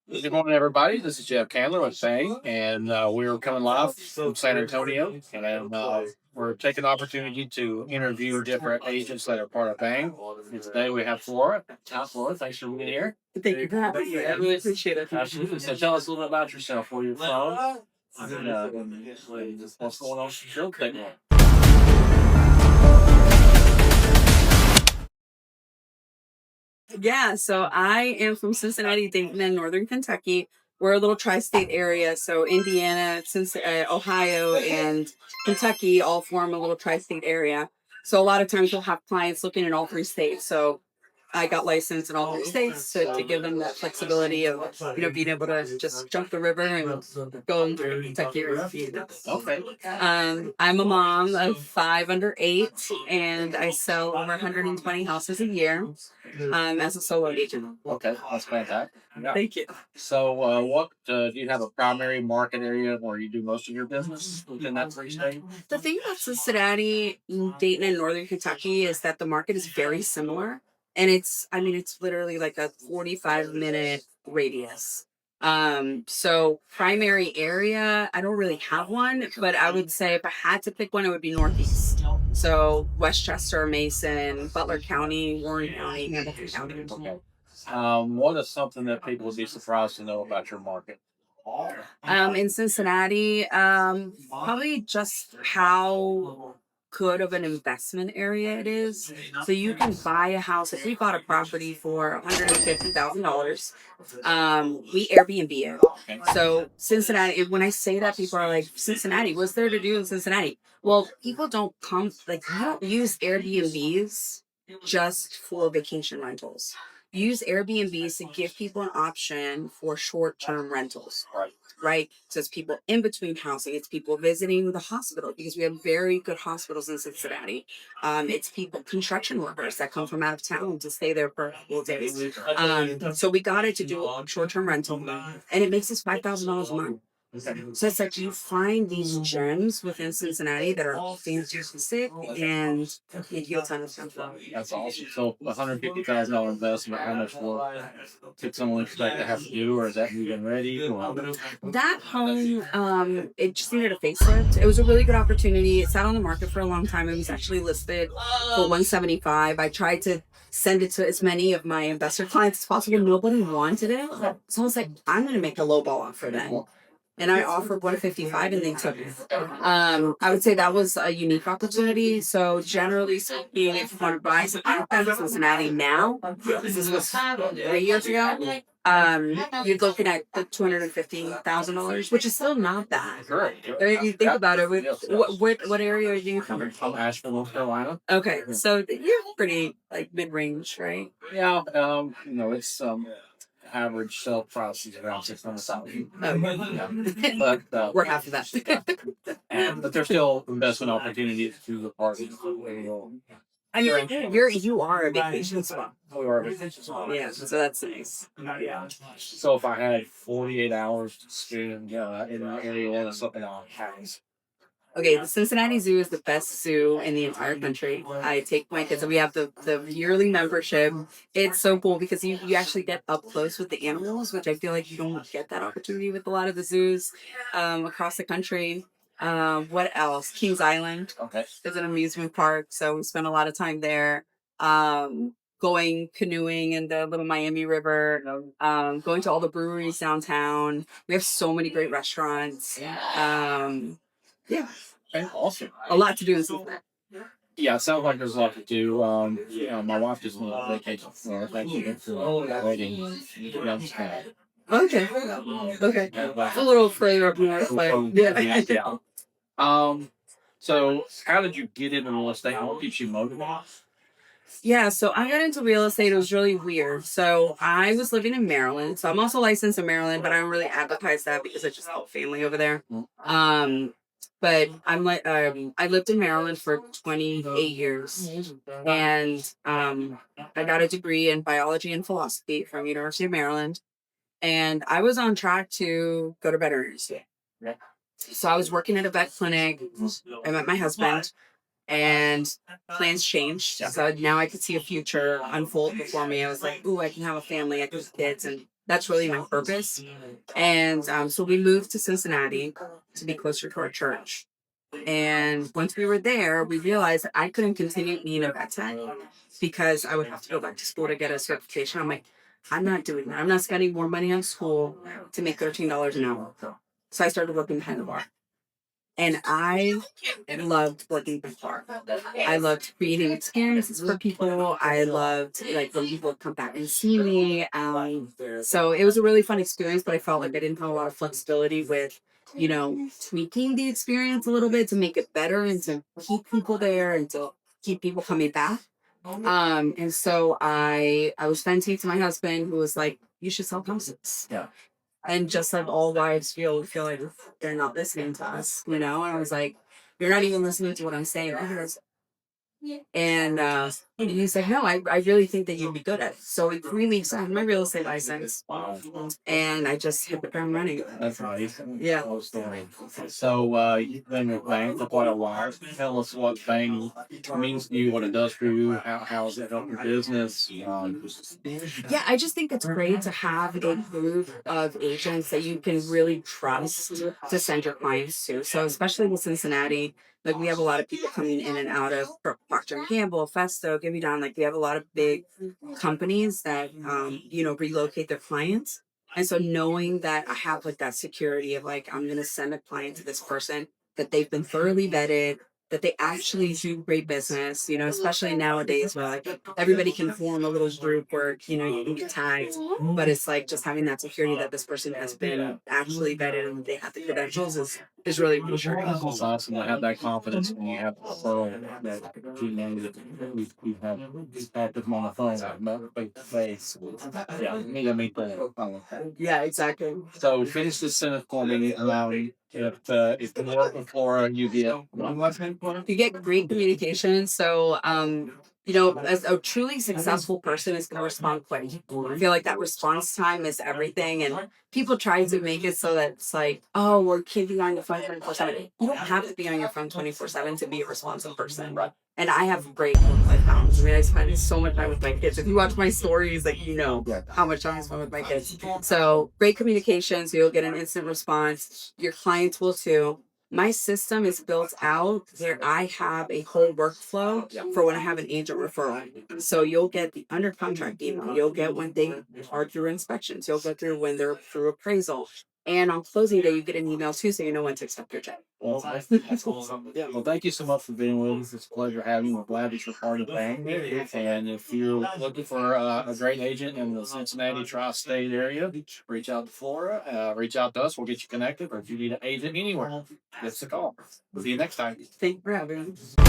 Good morning, everybody. This is Jeff Candler with Fang, and we're coming live from San Antonio, and we're taking the opportunity to interview different agents that are part of Fang. And today we have Flora. Hi, Flora. Thanks for being here. Thank you for having me. I really appreciate it. Absolutely. So tell us a little bit about yourself, where you're from, what's going on with your thing. Yeah, so I am from Cincinnati, Dayton, Northern Kentucky. We're a little tri-state area, so Indiana, Ohio, and Kentucky all form a little tri-state area. So a lot of times we'll have clients looking in all three states. So I got licensed in all three states to give them that flexibility of being able to just jump the river and go into Kentucky or Okay. I'm a mom of 5 under 8, and I sell over 120 houses a year as a solo agent. Okay, that's fantastic. Yeah. Thank you. So, what do you have a primary market area where you do most of your business within that three state? The thing about Cincinnati, Dayton, and Northern Kentucky is that the market is very similar. And it's literally like a 45-minute radius. So primary area, I don't really have one, but I would say if I had to pick one, it would be Northeast. So Westchester, Mason, Butler County, Warren County, Hamilton County. Okay. What is something that people would be surprised to know about your market? In Cincinnati, probably just how good of an investment area it is. So you can buy a house. If we bought a property for $150,000, we Airbnb it. Okay. So Cincinnati, when I say that, people are like, Cincinnati, what's there to do in Cincinnati? Well, people don't you don't use Airbnbs just for vacation rentals. Use Airbnbs to give people an option for short-term rentals. Right? So it's people in between housing. It's people visiting the hospital because we have very good hospitals in Cincinnati. It's people, construction workers that come from out of town to stay there for a couple of days. So we got it to do a short-term rental, and it makes us $5,000 a month. So it's like you find these gems within Cincinnati that are fantastic and you get a ton of stuff. That's awesome. So, $150,000 investment, how much work could someone expect to have to do, or is that moving ready? That home, it just needed a facelift. It was a really good opportunity. It sat on the market for a long time. It was actually listed for $175,000. I tried to send it to as many of my investor clients as possible. Nobody wanted it. So I was like, I'm going to make a low ball offer then. And I offered $155,000 and they took it. I would say that was a unique opportunity. So generally speaking, if you want to buy something in Cincinnati now, this was 3 years ago, you're looking at the $250,000, which is still not bad. Sure. You think about it. What area are you from? From Asheville, North Carolina. Okay, so you're pretty like mid-range, right? Yeah. It's average sale price is around $600,000. Oh, But we're half of that. but there's still investment opportunities to the party. I mean, you are a vacation spot. We are a vacation spot. Yeah, so that's nice. Yeah. So if I had 48 hours to spend in the area, that's something on house. Okay, the Cincinnati Zoo is the best zoo in the entire country. I take my kids, and we have the yearly membership. It's so cool because you actually get up close with the animals, which I feel like you don't get that opportunity with a lot of the zoos across the country. What else? Kings Island is an amusement park, so we spend a lot of time there. Going canoeing in the Little Miami River, going to all the breweries downtown. We have so many great restaurants. Yeah. Okay, awesome. A lot to do in Cincinnati. Yeah, it sounds like there's a lot to do. My wife just went on vacation for thank you for waiting. Okay. Okay. It's a little further up north, but yeah. So how did you get into real estate? What keeps you motivated? Yeah, so I got into real estate. It was really weird. So I was living in Maryland. So I'm also licensed in Maryland, but I don't really advertise that because I just help family over there. But I lived in Maryland for 28 years, and I got a degree in biology and philosophy from University of Maryland, and I was on track to go to veterinary school. So I was working at a vet clinic. I met my husband, and plans changed. So now I could see a future unfold before me. I was like, ooh, I can have a family, I can have kids, and That's really my purpose. And so we moved to Cincinnati to be closer to our church. And once we were there, we realized that I couldn't continue being a vet tech because I would have to go back to school to get a certification. I'm like, I'm not doing that. I'm not spending more money on school to make $13 an hour. So I started working behind the bar. And I loved working with bar. I loved creating experiences for people. I loved like when people would come back and see me. So it was a really fun experience, but I felt like I didn't have a lot of flexibility with, tweaking the experience a little bit to make it better and to keep people there and to keep people coming back. And so I was venting to my husband, who was like, "You should sell houses." Yeah. And just like all wives feel like they're not listening to us, And I was like, "You're not even listening to what I'm saying." And he's like, "No, I really think that you'd be good at it." So in 3 weeks, I had my real estate license, and I just hit the ground running. That's nice. Yeah. So you've been with Bang for quite a while. Tell us what Bang means to you, what it does for you, how has it helped your business? Yeah, I just think it's great to have a group of agents that you can really trust to send your clients to. So especially with Cincinnati, like we have a lot of people coming in and out of Procter and Gamble, Festo, Give Me Down. Like we have a lot of big companies that relocate their clients. And so knowing that I have like that security of like I'm gonna send a client to this person that they've been thoroughly vetted, that they actually do great business, especially nowadays where like everybody can form a little group where, you can get tagged. But it's like just having that security that this person has been actually vetted and they have the credentials is really reassuring. It's awesome to have that confidence when you have a referral that you know that we have had them on the phone, not face to face. Yeah, you need to meet the phone. Yeah, exactly. So finish this sentence for me, allowing if you work with Flora, you get great communication. So, as a truly successful person is going to respond quick. I feel like that response time is everything. And people try to make it so that it's like, oh, we're keeping on your phone 24/7. You don't have to be on your phone 24/7 to be a responsive person. And I have great work-life balance. I mean, I spend so much time with my kids. If you watch my stories, like, how much time I spend with my kids. So great communication. So you'll get an instant response. Your clients will too. My system is built out where I have a whole workflow for when I have an agent referral. So you'll get the under contract email. You'll get when they are through inspections. You'll go through when they're through appraisal. And on closing day, you get an email too, so you know when to accept your check. Well, that's awesome. Yeah, well, thank you so much for being with us. It's a pleasure having you. We're glad that you're part of the bank. And if you're looking for a great agent in the Cincinnati tri-state area, reach out to Flora. Reach out to us. We'll get you connected. Or if you need an agent anywhere, give us a call. We'll see you next time. Thank you for having me.